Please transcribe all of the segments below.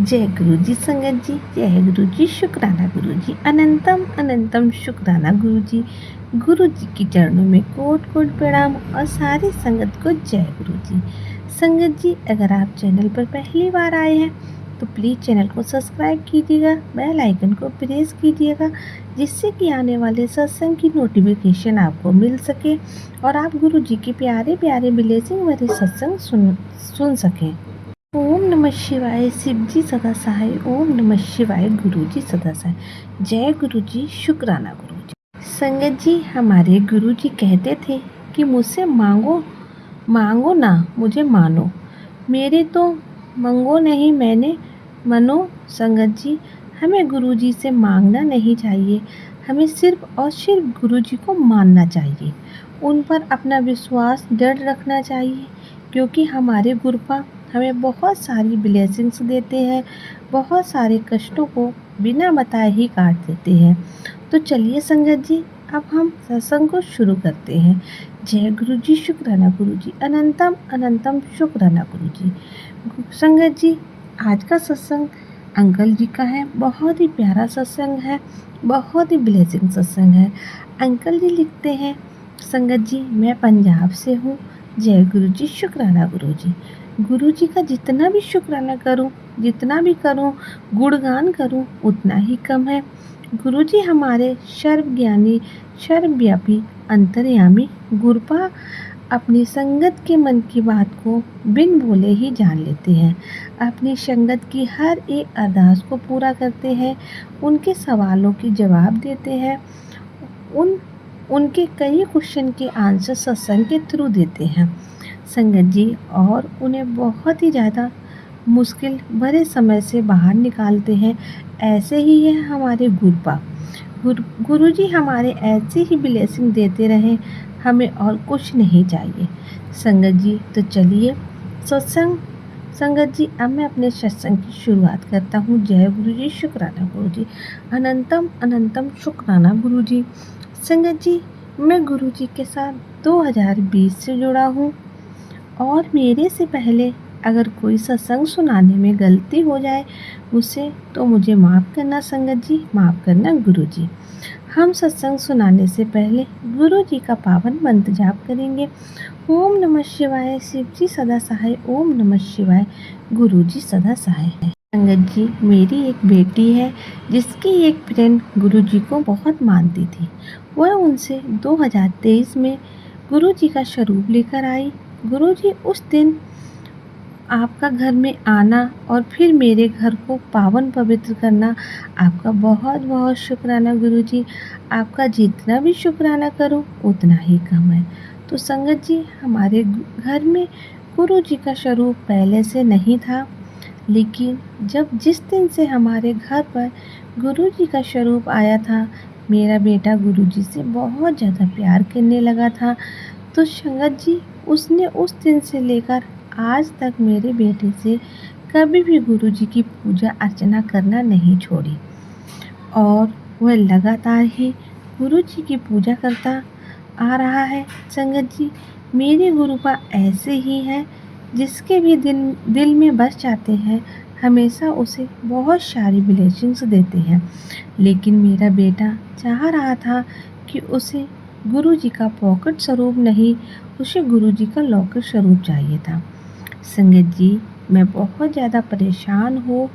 जय गुरु जी संगत जी, जय गुरु जी, शुक्राना गुरु जी, अनंतम अनंतम शुक्राना गुरु जी। गुरु जी की चरणों में कोट कोट प्रणाम और सारी संगत को जय गुरु जी। संगत जी, अगर आप चैनल पर पहली बार आए हैं तो प्लीज़ चैनल को सब्सक्राइब कीजिएगा, बेल आइकन को प्रेस कीजिएगा, जिससे कि आने वाले सत्संग की नोटिफिकेशन आपको मिल सके और आप गुरु जी के प्यारे प्यारे ब्लेसिंग भरे सत्संग सुन सकें। ओम नमः शिवाय, शिव जी सदा सहाय। ओम नमः शिवाय, गुरु जी सदा सहाय। जय गुरु जी, शुक्राना गुरु जी। संगत जी, हमारे गुरु जी कहते थे कि मुझसे मांगो मांगो ना, मुझे मानो। मेरे तो मंगो नहीं, मैंने मनो। संगत जी, हमें गुरु जी से मांगना नहीं चाहिए, हमें सिर्फ और सिर्फ गुरु जी को मानना चाहिए। उन पर अपना विश्वास दृढ़ रखना चाहिए, क्योंकि हमारे गुरुपा हमें बहुत सारी ब्लेसिंग्स देते हैं, बहुत सारे कष्टों को बिना बताए ही काट देते हैं। तो चलिए संगत जी, अब हम सत्संग को शुरू करते हैं। जय गुरु जी, शुक्राना गुरु जी, अनंतम अनंतम शुक्राना गुरु जी। संगत जी, आज का सत्संग अंकल जी का है। बहुत ही प्यारा सत्संग है, बहुत ही ब्लेसिंग सत्संग है। अंकल जी लिखते हैं, संगत जी मैं पंजाब से हूँ। जय गुरु जी, शुक्राना गुरु जी। गुरु जी का जितना भी शुक्राना करूं, जितना भी करूं, गुणगान करूं, उतना ही कम है। गुरु जी हमारे सर्वज्ञानी, सर्वव्यापी, अंतर्यामी गुरुपा अपनी संगत के मन की बात को बिन बोले ही जान लेते हैं। अपनी संगत की हर एक अरदास को पूरा करते हैं, उनके सवालों के जवाब देते हैं, उनके कई क्वेश्चन के आंसर सत्संग के थ्रू देते हैं संगत जी, और उन्हें बहुत ही ज़्यादा मुश्किल भरे समय से बाहर निकालते हैं। ऐसे ही है हमारे गुरुपा। गुरु जी हमारे ऐसे ही ब्लेसिंग देते रहें, हमें और कुछ नहीं चाहिए। संगत जी, तो चलिए सत्संग। संगत जी, अब मैं अपने सत्संग की शुरुआत करता हूँ। जय गुरु जी, शुक्राना गुरु जी, अनंतम अनंतम शुक्राना गुरु जी। संगत जी, मैं गुरु जी के साथ 2020 से जुड़ा हूँ, और मेरे से पहले अगर कोई सत्संग सुनाने में गलती हो जाए मुझसे, तो मुझे माफ़ करना संगत जी, माफ़ करना गुरु जी। हम सत्संग सुनाने से पहले गुरु जी का पावन मंत्र जाप करेंगे। ओम नमः शिवाय, शिव जी सदा सहाय। ओम नमः शिवाय, गुरु जी सदा सहाय। संगत जी, मेरी एक बेटी है जिसकी एक फ्रेंड गुरु जी को बहुत मानती थी। वह उनसे 2023 में गुरु जी का स्वरूप लेकर आई। गुरु जी उस दिन आपका घर में आना और फिर मेरे घर को पावन पवित्र करना, आपका बहुत बहुत शुक्राना गुरु जी। आपका जितना भी शुक्राना करो उतना ही कम है। तो संगत जी, हमारे घर में गुरु जी का स्वरूप पहले से नहीं था, लेकिन जिस दिन से हमारे घर पर गुरु जी का स्वरूप आया था, मेरा बेटा गुरु जी से बहुत ज़्यादा प्यार करने लगा था। तो संगत जी, उसने उस दिन से लेकर आज तक मेरे बेटे से कभी भी गुरु जी की पूजा अर्चना करना नहीं छोड़ी, और वह लगातार ही गुरु जी की पूजा करता आ रहा है। संगत जी, मेरे गुरुपा ऐसे ही हैं, जिसके भी दिल में बस जाते हैं, हमेशा उसे बहुत सारी ब्लेसिंग्स देते हैं। लेकिन मेरा बेटा चाह रहा था कि उसे गुरु जी का पॉकेट स्वरूप नहीं, उसे गुरु जी का लॉकेट स्वरूप चाहिए था। संगत जी, मैं बहुत ज़्यादा परेशान हो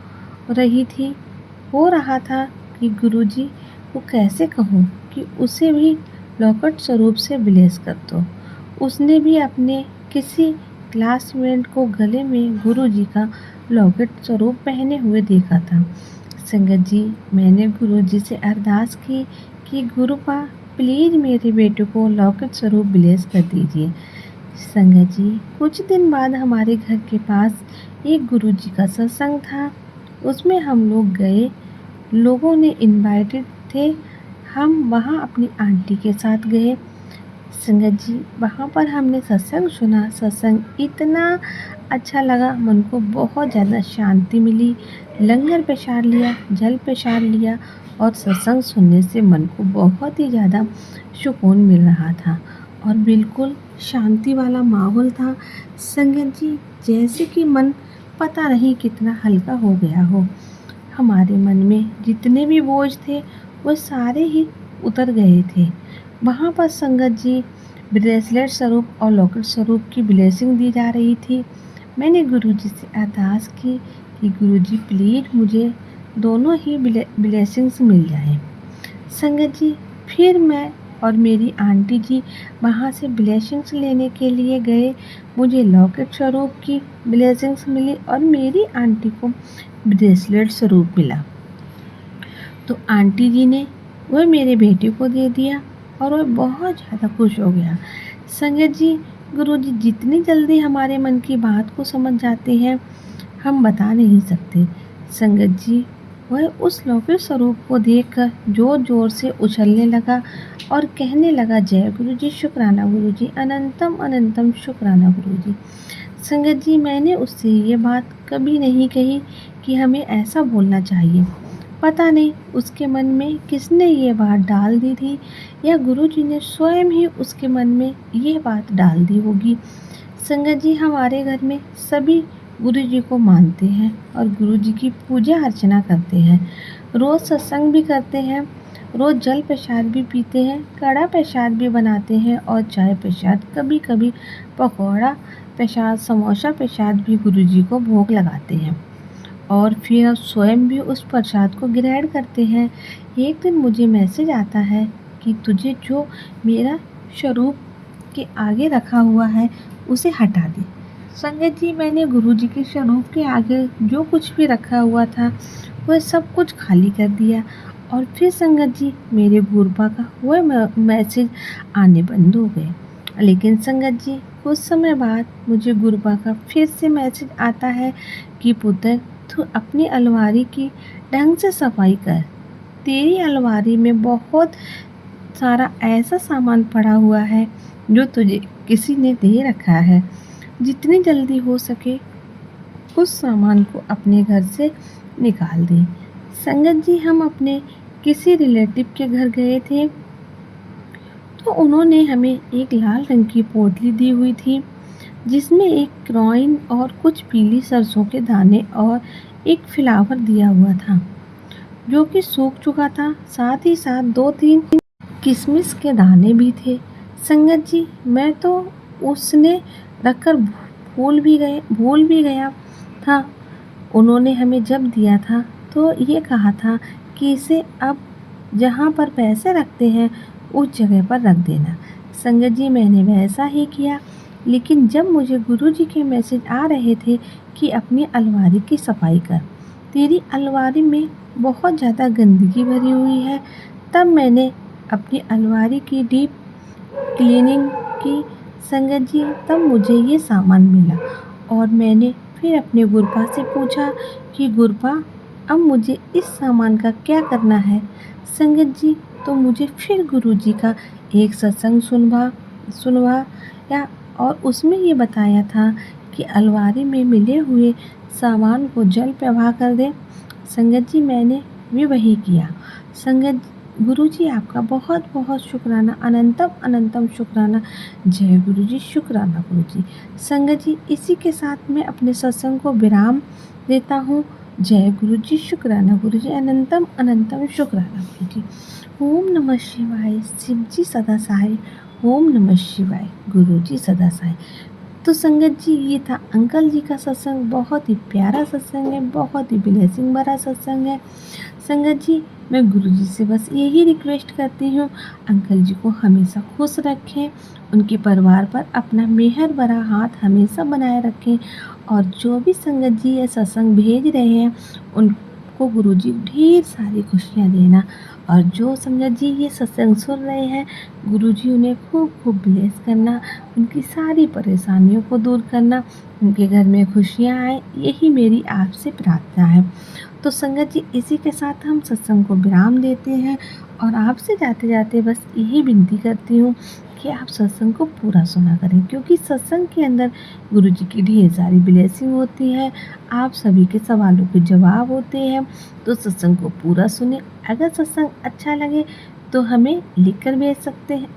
रहा था कि गुरु जी को कैसे कहूँ कि उसे भी लॉकेट स्वरूप से ब्लेस कर दो। उसने भी अपने किसी क्लासमेट को गले में गुरु जी का लॉकेट स्वरूप पहने हुए देखा था। संगत जी, मैंने गुरु जी से अरदास की कि गुरुपा प्लीज़ मेरे बेटे को लॉकेट स्वरूप ब्लेस कर दीजिए। संगत जी, कुछ दिन बाद हमारे घर के पास एक गुरु जी का सत्संग था, उसमें हम लोग गए। लोगों ने इनवाइटेड थे, हम वहाँ अपनी आंटी के साथ गए। संगत जी, वहाँ पर हमने सत्संग सुना। सत्संग इतना अच्छा लगा, मन को बहुत ज़्यादा शांति मिली। लंगर प्रसाद लिया, जल प्रसाद लिया, और सत्संग सुनने से मन को बहुत ही ज़्यादा सुकून मिल रहा था, और बिल्कुल शांति वाला माहौल था। संगत जी, जैसे कि मन पता नहीं कितना हल्का हो गया हो। हमारे मन में जितने भी बोझ थे वो सारे ही उतर गए थे। वहाँ पर संगत जी ब्रेसलेट स्वरूप और लॉकेट स्वरूप की ब्लेसिंग दी जा रही थी। मैंने गुरुजी से अरदास की कि गुरुजी प्लीज मुझे दोनों ही ब्लेसिंग्स मिल जाएं। संगत जी फिर मैं और मेरी आंटी जी वहाँ से ब्लेसिंग्स लेने के लिए गए। मुझे लॉकेट स्वरूप की ब्लेसिंग्स मिली और मेरी आंटी को ब्रेसलेट स्वरूप मिला। तो आंटी जी ने वह मेरे बेटे को दे दिया और वह बहुत ज़्यादा खुश हो गया। संगत जी गुरुजी जितनी जल्दी हमारे मन की बात को समझ जाते हैं हम बता नहीं सकते। संगत जी वह उस लौकिक स्वरूप को देखकर जोर जोर से उछलने लगा और कहने लगा, जय गुरुजी, शुक्राना गुरुजी, अनंतम अनंतम शुक्राना गुरुजी। संगत जी मैंने उससे ये बात कभी नहीं कही कि हमें ऐसा बोलना चाहिए। पता नहीं उसके मन में किसने ये बात डाल दी थी या गुरुजी ने स्वयं ही उसके मन में ये बात डाल दी होगी। संगत जी हमारे घर में सभी गुरुजी को मानते हैं और गुरुजी की पूजा अर्चना करते हैं। रोज़ सत्संग भी करते हैं, रोज़ जल प्रसाद भी पीते हैं, कड़ा प्रसाद भी बनाते हैं और चाय प्रसाद, कभी कभी पकौड़ा प्रसाद, समोसा प्रसाद भी गुरुजी को भोग लगाते हैं और फिर अब स्वयं भी उस प्रसाद को ग्रहण करते हैं। एक दिन मुझे मैसेज आता है कि तुझे जो मेरा स्वरूप के आगे रखा हुआ है उसे हटा दे। संगत जी मैंने गुरुजी के स्वरूप के आगे जो कुछ भी रखा हुआ था वह सब कुछ खाली कर दिया और फिर संगत जी मेरे गुरुपा का वह मैसेज आने बंद हो गए। लेकिन संगत जी कुछ समय बाद मुझे गुरुपा का फिर से मैसेज आता है कि पुत्र तू अपनी अलमारी की ढंग से सफाई कर। तेरी अलमारी में बहुत सारा ऐसा सामान पड़ा हुआ है जो तुझे किसी ने दे रखा है। जितनी जल्दी हो सके उस सामान को अपने घर से निकाल दे। संगत जी हम अपने किसी रिलेटिव के घर गए थे तो उन्होंने हमें एक लाल रंग की पोटली दी हुई थी जिसमें एक क्रोइन और कुछ पीली सरसों के दाने और एक फ्लावर दिया हुआ था जो कि सूख चुका था। साथ ही साथ 2-3 किशमिश के दाने भी थे। संगत जी मैं तो उसने रखकर भूल भी गया था। उन्होंने हमें जब दिया था तो ये कहा था कि इसे अब जहाँ पर पैसे रखते हैं उस जगह पर रख देना। संगत जी मैंने वैसा ही किया, लेकिन जब मुझे गुरुजी के मैसेज आ रहे थे कि अपनी अलमारी की सफाई कर, तेरी अलमारी में बहुत ज़्यादा गंदगी भरी हुई है, तब मैंने अपनी अलमारी की डीप क्लीनिंग की। संगत जी तब मुझे ये सामान मिला और मैंने फिर अपने गुरुपा से पूछा कि गुरुपा अब मुझे इस सामान का क्या करना है। संगत जी तो मुझे फिर गुरुजी का एक सत्संग सुनवाया और उसमें ये बताया था कि अलमारी में मिले हुए सामान को जल प्रवाह कर दे। संगत जी मैंने भी वही किया। संगत गुरुजी आपका बहुत बहुत शुक्राना, अनंतम अनंतम शुक्राना। जय गुरुजी, शुक्राना गुरुजी। संगत जी इसी के साथ मैं अपने सत्संग को विराम देता हूँ। जय गुरुजी, शुक्राना गुरुजी, अनंतम अनंतम शुक्राना गुरुजी। ओम नमः शिवाय, शिव जी सदा सहाय। ओम नमः शिवाय, गुरुजी सदा सहाय। तो संगत जी ये था अंकल जी का सत्संग। बहुत ही प्यारा सत्संग है, बहुत ही ब्लेसिंग भरा सत्संग है। संगत जी मैं गुरुजी से बस यही रिक्वेस्ट करती हूँ, अंकल जी को हमेशा खुश रखें, उनके परिवार पर अपना मेहर भरा हाथ हमेशा बनाए रखें और जो भी संगत जी ये सत्संग भेज रहे हैं उनको गुरुजी ढेर सारी खुशियाँ देना और जो संगत जी ये सत्संग सुन रहे हैं गुरुजी उन्हें खूब खूब ब्लेस करना, उनकी सारी परेशानियों को दूर करना, उनके घर में खुशियाँ आए, यही मेरी आपसे प्रार्थना है। तो संगत जी इसी के साथ हम सत्संग को विराम देते हैं और आपसे जाते जाते बस यही विनती करती हूँ कि आप सत्संग को पूरा सुना करें, क्योंकि सत्संग के अंदर गुरुजी की ढेर सारी ब्लेसिंग होती है, आप सभी के सवालों के जवाब होते हैं। तो सत्संग को पूरा सुने। अगर सत्संग अच्छा लगे तो हमें लिख कर भेज सकते हैं,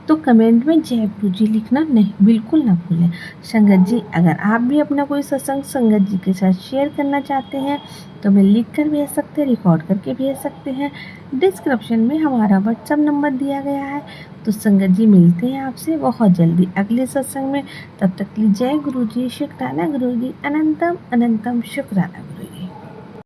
तो कमेंट में जय गुरु जी लिखना नहीं बिल्कुल ना भूलें। संगत जी, अगर आप भी अपना कोई सत्संग संगत जी के साथ शेयर करना चाहते हैं तो हमें लिख कर भेज सकते हैं, रिकॉर्ड करके भेज सकते हैं। डिस्क्रिप्शन में हमारा व्हाट्सएप नंबर दिया गया है। तो संगत जी, मिलते हैं आपसे बहुत जल्दी अगले सत्संग में। तब तक के लिए जय गुरु जी, शुक्राना गुरु जी, अनंतम अनंतम शुक्राना गुरु जी।